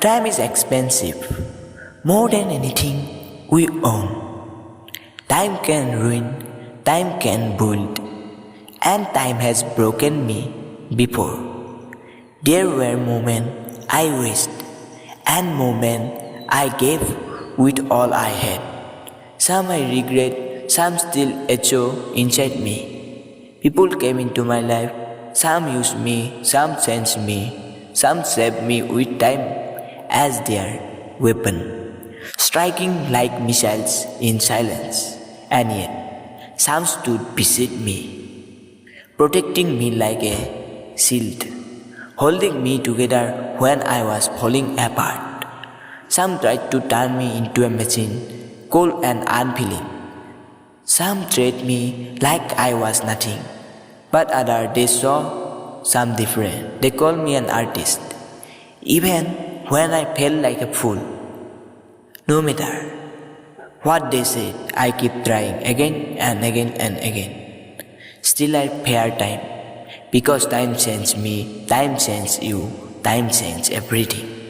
Time is expensive, more than anything we own. Time can ruin, time can build, and time has broken me before. There were moments I wished, and moments I gave with all I had. Some I regret, some still echo inside me. People came into my life, some used me, some changed me, some saved me with time as their weapon, striking like missiles in silence, and yet some stood beside me, protecting me like a shield, holding me together when I was falling apart. Some tried to turn me into a machine, cold and unfeeling. Some treated me like I was nothing, but others they saw some different. They called me an artist, even when I felt like a fool. No matter what they said, I keep trying again and again and again. Still I fear time, because time changed me, time changed you, time changed everything.